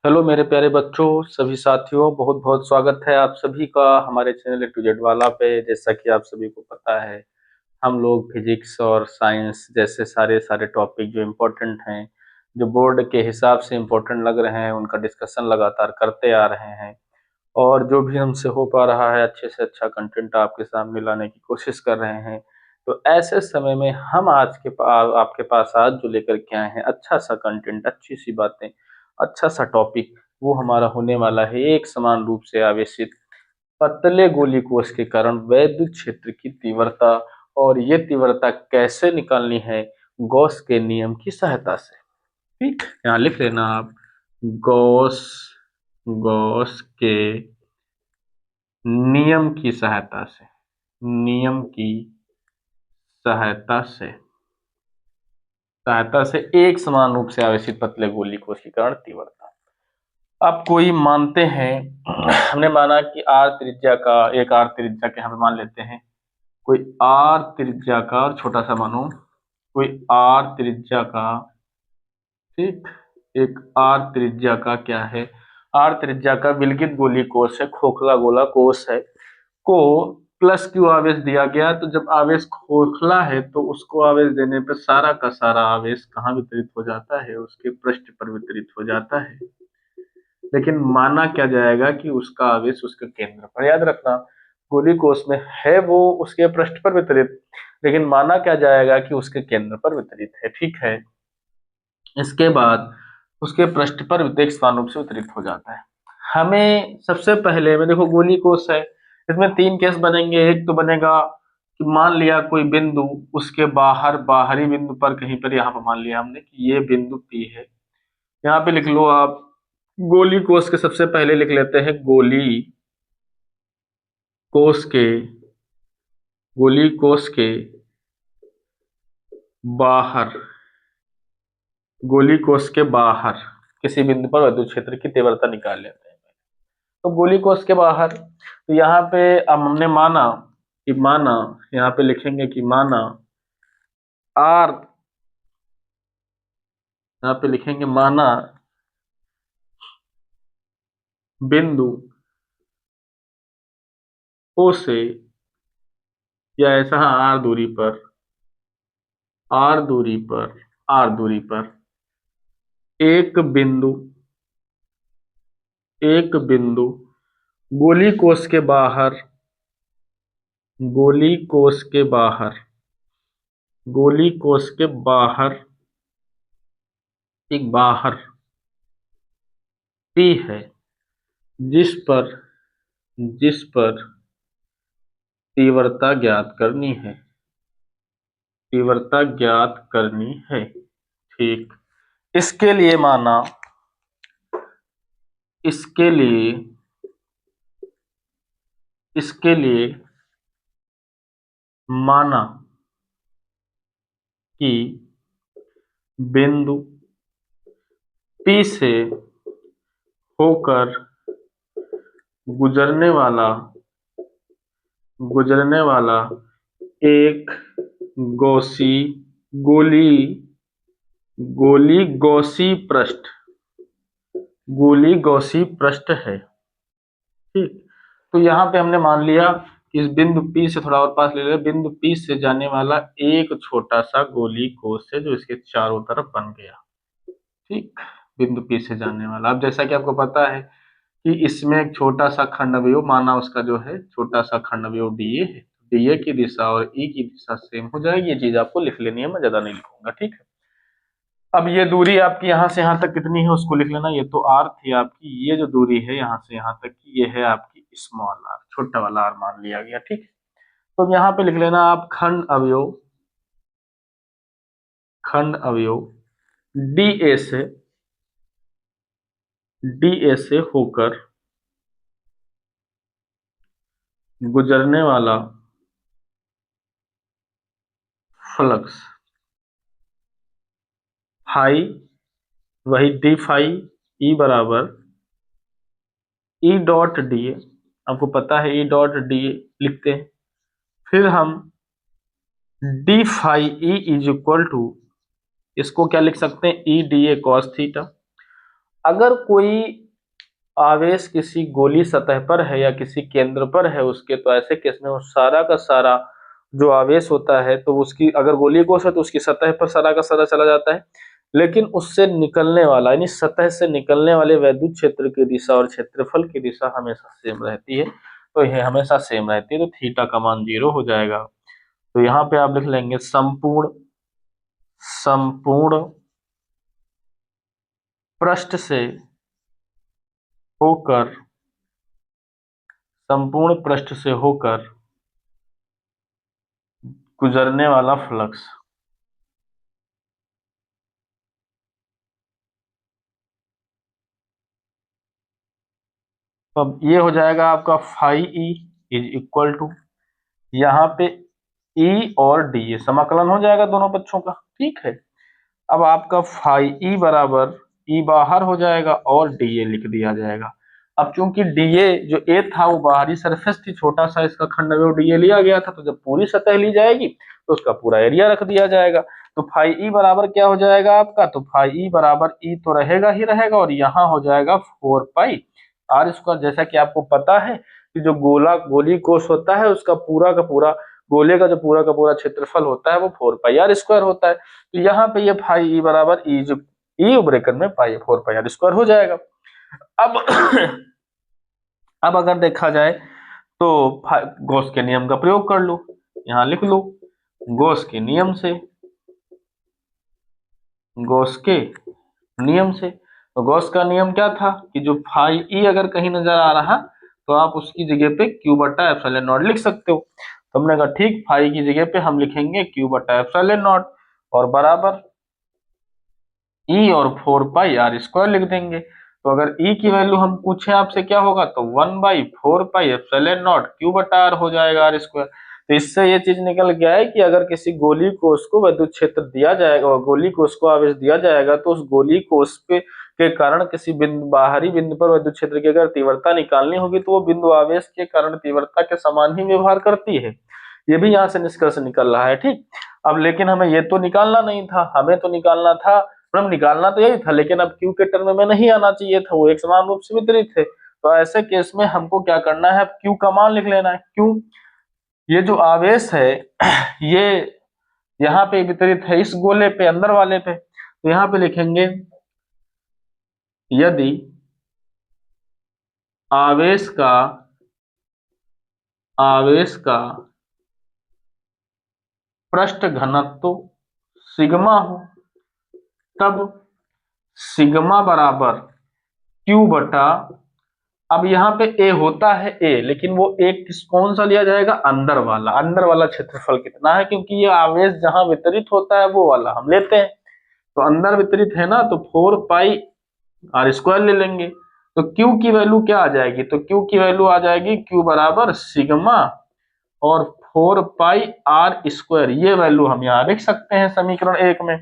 Hello मेरे प्यारे बच्चों, सभी साथियों, बहुत बहुत स्वागत है आप सभी का हमारे चैनल ए टू जेड वाला पे। जैसा कि आप सभी को पता है, हम लोग फिजिक्स और साइंस जैसे सारे सारे टॉपिक जो इम्पोर्टेंट हैं, जो बोर्ड के हिसाब से इम्पोर्टेंट लग रहे हैं, उनका डिस्कशन लगातार करते आ रहे हैं। और जो भी हमसे हो पा रहा है, अच्छे से अच्छा कंटेंट आपके सामने लाने की कोशिश कर रहे हैं। तो ऐसे समय में हम आज के पास आपके पास आज जो लेकर के आए हैं, अच्छा सा कंटेंट, अच्छी सी बातें, अच्छा सा टॉपिक, वो हमारा होने वाला है एक समान रूप से आवेशित पतले गोली कोष के कारण वैद्युत क्षेत्र की तीव्रता। और ये तीव्रता कैसे निकालनी है? गॉस के नियम की सहायता से। ठीक, यहाँ लिख लेना आप। गॉस गॉस के नियम की सहायता से। नियम की सहायता से एक समान रूप से आवेशित पतले गोली कोशिकाओं तीव्रता। अब कोई मानते हैं, हमने माना कि आर त्रिज्या का, एक आर त्रिज्या के हम मान लेते हैं, कोई आर त्रिज्या का, और छोटा सा मानो कोई आर त्रिज्या का। ठीक, एक आर त्रिज्या का क्या है? आर त्रिज्या का विलगित गोली कोष है, खोखला गोला कोष है, को प्लस क्यू आवेश दिया गया। तो जब आवेश खोखला है तो उसको आवेश देने पर सारा का सारा आवेश कहाँ वितरित हो जाता है? उसके पृष्ठ पर वितरित हो जाता है। लेकिन माना क्या जाएगा कि उसका आवेश उसके केंद्र पर, याद रखना, गोली कोष में है वो उसके पृष्ठ पर वितरित, लेकिन माना क्या जाएगा कि उसके केंद्र पर वितरित है। ठीक है, इसके बाद उसके पृष्ठ पर एक समान रूप से वितरित हो जाता है। हमें सबसे पहले में देखो, गोली कोष है, इसमें तीन केस बनेंगे। एक तो बनेगा कि मान लिया कोई बिंदु उसके बाहर, बाहरी बिंदु पर कहीं पर, यहाँ पर मान लिया हमने कि ये बिंदु P है। यहाँ पे लिख लो आप, गोली कोष के सबसे पहले लिख लेते हैं कोष के गोली कोष के बाहर, गोली कोष के बाहर किसी बिंदु पर विद्युत क्षेत्र की तीव्रता निकाल लेते हैं। तो गोली कोष के बाहर, तो यहाँ पे अब हमने माना कि यहाँ पे लिखेंगे कि माना आर, यहाँ पे लिखेंगे माना बिंदु O से, या ऐसा, हाँ, आर दूरी पर एक बिंदु, गोली कोष के बाहर, गोली कोष के बाहर, गोली कोष के बाहर एक बाहर P है, जिस पर तीव्रता ज्ञात करनी है, तीव्रता ज्ञात करनी है। ठीक, इसके लिए माना, इसके लिए माना कि बिंदु P से होकर गुजरने वाला एक गॉसी गोली गोली गॉसी पृष्ठ है। ठीक, तो यहाँ पे हमने मान लिया कि इस बिंदु P से थोड़ा और पास ले लिया, बिंदु P से जाने वाला एक छोटा सा गोली कोष है जो इसके चारों तरफ बन गया। ठीक, बिंदु P से जाने वाला, अब जैसा कि आपको पता है कि इसमें एक छोटा सा खंड अवयव, माना उसका जो है छोटा सा खंड अवयव DA है, DA की दिशा और E की दिशा सेम हो जाएगी। ये चीज आपको लिख लेनी है, मैं ज्यादा नहीं लिखूंगा। ठीक है, अब ये दूरी आपकी यहाँ से यहाँ तक कितनी है उसको लिख लेना। ये तो R थी आपकी, ये जो दूरी है यहाँ से यहाँ तक की, ये है आपकी स्मॉल r, छोटा वाला r मान लिया गया। ठीक है, तो यहाँ पे लिख लेना आप खंड अवयव DA से होकर गुजरने वाला फ्लक्स फाई, वही डी फाई, ई बराबर ई डॉट डी ए, आपको पता है ई डॉट डी ए लिखते हैं। फिर हम D phi E is equal to, इसको क्या लिख सकते हैं, E D A cos theta. अगर कोई आवेश किसी गोली सतह पर है या किसी केंद्र पर है उसके, तो ऐसे केस में वो सारा का सारा जो आवेश होता है, तो उसकी अगर गोली कोष है तो उसकी सतह पर सारा का सारा चला जाता है, लेकिन उससे निकलने वाला यानी सतह से निकलने वाले वैद्युत क्षेत्र की दिशा और क्षेत्रफल की दिशा हमेशा सेम रहती है। तो यह हमेशा सेम रहती है, तो थीटा का मान 0 हो जाएगा। तो यहाँ पे आप लिख लेंगे संपूर्ण संपूर्ण पृष्ठ से होकर संपूर्ण पृष्ठ से होकर गुजरने वाला फ्लक्स। तो अब ये हो जाएगा आपका phi E is equal to, यहाँ पे ई और डी ए समाकलन हो जाएगा दोनों पक्षों का, ठीक है। अब आपका फाई ई बराबर ई बाहर हो जाएगा और डी ए लिख दिया जाएगा। अब चूंकि डी ए जो ए था वो बाहरी सरफेस थी, छोटा सा इसका खंड में डी ए लिया गया था, तो जब पूरी सतह ली जाएगी तो उसका पूरा एरिया रख दिया जाएगा। तो फाई ई बराबर क्या हो जाएगा आपका, तो फाई ई बराबर ई तो रहेगा ही रहेगा और यहाँ हो जाएगा 4 पाई आर स्क्वायर। जैसा कि आपको पता है कि जो गोली कोष होता है उसका पूरा का पूरा, गोले का जो पूरा का पूरा क्षेत्रफल होता है वो 4 पाई आर स्क्वायर होता है। तो यहाँ पे ये फाई ई बराबर ई जो ई ब्रैकेट में पाई 4 पाई आर स्क्वायर हो जाएगा। अब अब अगर देखा जाए तो गॉस के नियम का प्रयोग कर लो, यहाँ लिख लो गॉस के नियम से, गॉस के नियम से। तो गॉस का नियम क्या था कि जो फाई ई अगर कहीं नजर आ रहा तो आप उसकी जगह पे क्यू बटा एप्सिलॉन नॉट लिख सकते हो। तो हमने कहा ठीक, फाई की जगह पे हम लिखेंगे क्यू बटा एप्सिलॉन नॉट और बराबर ई और 4 पाई आर स्क्वायर लिख देंगे। तो अगर ई की वैल्यू हम पूछे आपसे क्या होगा, तो 1/4 पाई एप्सिलॉन नॉट क्यू बटा आर हो जाएगा आर स्क्वायर। तो इससे ये चीज निकल गया है कि अगर किसी गोली कोष को विद्युत क्षेत्र दिया जाएगा और गोली कोष को आवेश दिया जाएगा, तो उस गोली कोष पे के कारण किसी बिंदु बाहरी बिंदु पर विद्युत क्षेत्र की अगर तीव्रता निकालनी होगी तो वो बिंदु आवेश के कारण तीव्रता के समान ही व्यवहार करती है। ये भी यहाँ से निष्कर्ष निकल रहा है, ठीक। अब लेकिन हमें ये तो निकालना नहीं था, हमें तो निकालना था, मतलब निकालना तो यही था, लेकिन अब क्यू के टर्म में नहीं आना चाहिए था, वो एक समान रूप से वितरित थे। तो ऐसे केस में हमको क्या करना है, क्यू का मान लिख लेना है। क्यू ये जो आवेश है ये यहाँ पे वितरित है इस गोले पे, अंदर वाले पे, तो यहाँ पे लिखेंगे यदि आवेश का पृष्ठ घनत्व सिग्मा हो, तब सिग्मा बराबर क्यू बटा, अब यहाँ पे ए होता है ए, लेकिन वो ए कौन सा लिया जाएगा, अंदर वाला क्षेत्रफल कितना है, क्योंकि ये आवेश जहां वितरित होता है वो वाला हम लेते हैं। तो अंदर वितरित है ना, तो 4 पाई आर स्क्वायर ले लेंगे। तो क्यू की वैल्यू क्या आ जाएगी, तो क्यू की वैल्यू आ जाएगी क्यू बराबर सिग्मा और 4 पाई आर स्क्वायर। ये वैल्यू हम यहाँ लिख सकते हैं समीकरण 1 में।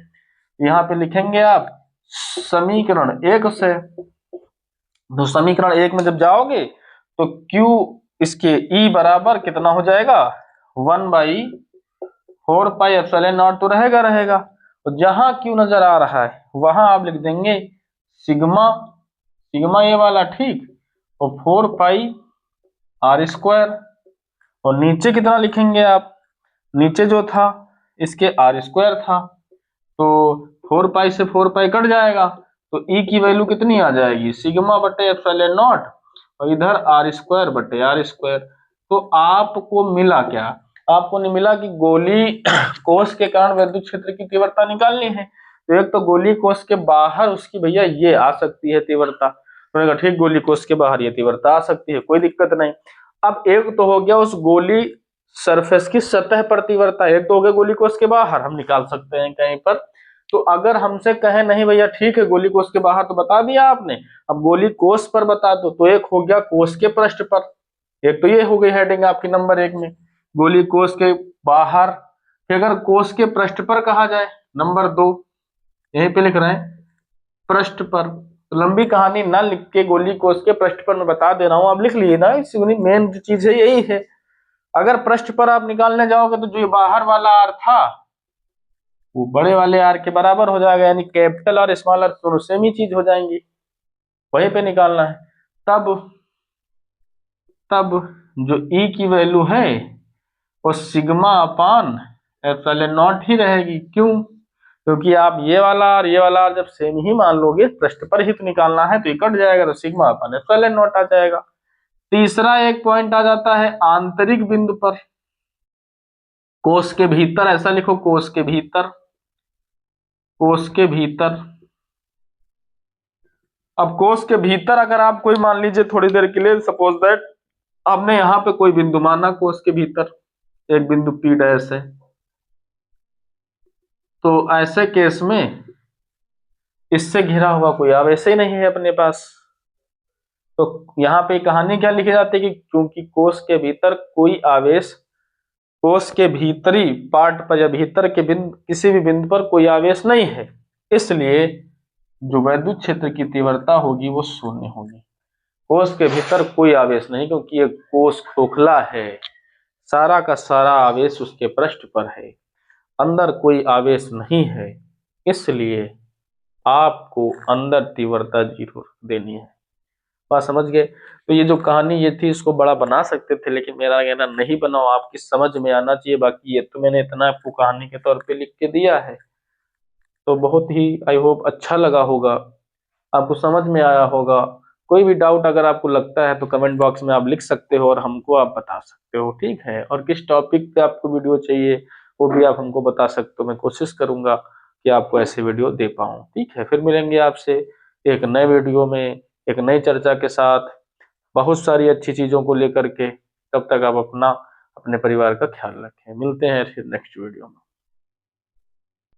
यहाँ पे लिखेंगे आप समीकरण 1 से, तो समीकरण 1 में जब जाओगे तो Q इसके E बराबर कितना हो जाएगा, 1/4 पाई एप्सिलॉन नॉट तो रहेगा। तो जहां Q नजर आ रहा है वहां आप लिख देंगे सिग्मा, सिग्मा ये वाला, ठीक, और 4 पाई आर स्क्वायर, और नीचे कितना लिखेंगे आप, नीचे जो था इसके आर स्क्वायर था, तो 4 पाई से 4 पाई कट जाएगा, तो ई की वैल्यू कितनी आ जाएगी, सिग्मा बटे एप्सिलॉन नॉट और इधर आर स्क्वायर बटे आर स्क्वायर। तो आपको मिला क्या, आपको नहीं मिला कि गोली कोष के कारण विद्युत क्षेत्र की तीव्रता निकालनी है। तो एक तो गोली कोष के बाहर उसकी भैया ये आ सकती है तीव्रता, तो ठीक गोली कोष के बाहर ये तीव्रता आ सकती है, कोई दिक्कत नहीं। अब एक तो हो गया उस गोली सरफेस की सतह पर तीव्रता, एक तो हो गया गोली कोष के बाहर हम निकाल सकते हैं कहीं पर। तो अगर हमसे कहे नहीं भैया ठीक है गोली कोष के बाहर तो बता दिया आपने, अब गोली कोष पर बता दो, तो एक हो गया कोष के पृष्ठ पर, एक तो ये हो गई हेडिंग आपकी नंबर 1 में गोली कोष के बाहर। फिर अगर कोष के पृष्ठ पर कहा जाए नंबर 2, यहीं पे लिख रहे हैं पृष्ठ पर, तो लंबी कहानी ना लिख के गोली कोष के पृष्ठ पर मैं बता दे रहा हूं, आप लिख लिए ना, इसकी मेन जो चीज है यही है। अगर पृष्ठ पर आप निकालने जाओगे तो जो बाहर वाला आर था वो बड़े वाले आर के बराबर हो जाएगा, यानी कैपिटल और स्मॉल आर दोनों सेम ही चीज हो जाएंगी। वहीं पे निकालना है। तब तब जो ई की वैल्यू है वो सिग्मा अपान एप्सिलॉन नॉट ही रहेगी। क्यों? क्योंकि आप ये वाला और ये वाला जब सेम ही मान लोगे, पृष्ठ पर ही तो निकालना है, तो ये कट जाएगा, तो सिग्मा अपान एप्सिलॉन नॉट आ जाएगा। तीसरा एक पॉइंट आ जाता है आंतरिक बिंदु पर, कोष के भीतर, ऐसा लिखो कोष के भीतर, कोष के भीतर। अब कोष के भीतर अगर आप कोई मान लीजिए थोड़ी देर के लिए सपोज दैट आपने यहाँ पे कोई बिंदु माना कोष के भीतर, एक बिंदु P डैश है, तो ऐसे केस में इससे घिरा हुआ कोई आवेश ही नहीं है अपने पास। तो यहाँ पे कहानी क्या लिखी जाती है कि क्योंकि कोष के भीतर कोई आवेश, कोष के भीतरी पार्ट पर या भीतर के बिंदु किसी भी बिंदु पर कोई आवेश नहीं है, इसलिए जो वैद्युत क्षेत्र की तीव्रता होगी वो शून्य होगी। कोष के भीतर कोई आवेश नहीं, क्योंकि ये कोष खोखला है, सारा का सारा आवेश उसके पृष्ठ पर है, अंदर कोई आवेश नहीं है, इसलिए आपको अंदर तीव्रता 0 देनी है। बात समझ गए? तो ये जो कहानी ये थी, इसको बड़ा बना सकते थे, लेकिन मेरा कहना नहीं बनाओ, आपकी समझ में आना चाहिए। बाकी ये तो मैंने इतना आपको कहानी के तौर पे लिख के दिया है, तो बहुत ही आई होप अच्छा लगा होगा, आपको समझ में आया होगा। कोई भी डाउट अगर आपको लगता है तो कमेंट बॉक्स में आप लिख सकते हो और हमको आप बता सकते हो, ठीक है। और किस टॉपिक पे आपको वीडियो चाहिए वो भी आप हमको बता सकते हो, मैं कोशिश करूंगा कि आपको ऐसे वीडियो दे पाऊँ, ठीक है। फिर मिलेंगे आपसे एक नए वीडियो में, एक नई चर्चा के साथ, बहुत सारी अच्छी चीजों को लेकर के। तब तक आप अपना, अपने परिवार का ख्याल रखें। मिलते हैं फिर नेक्स्ट वीडियो में।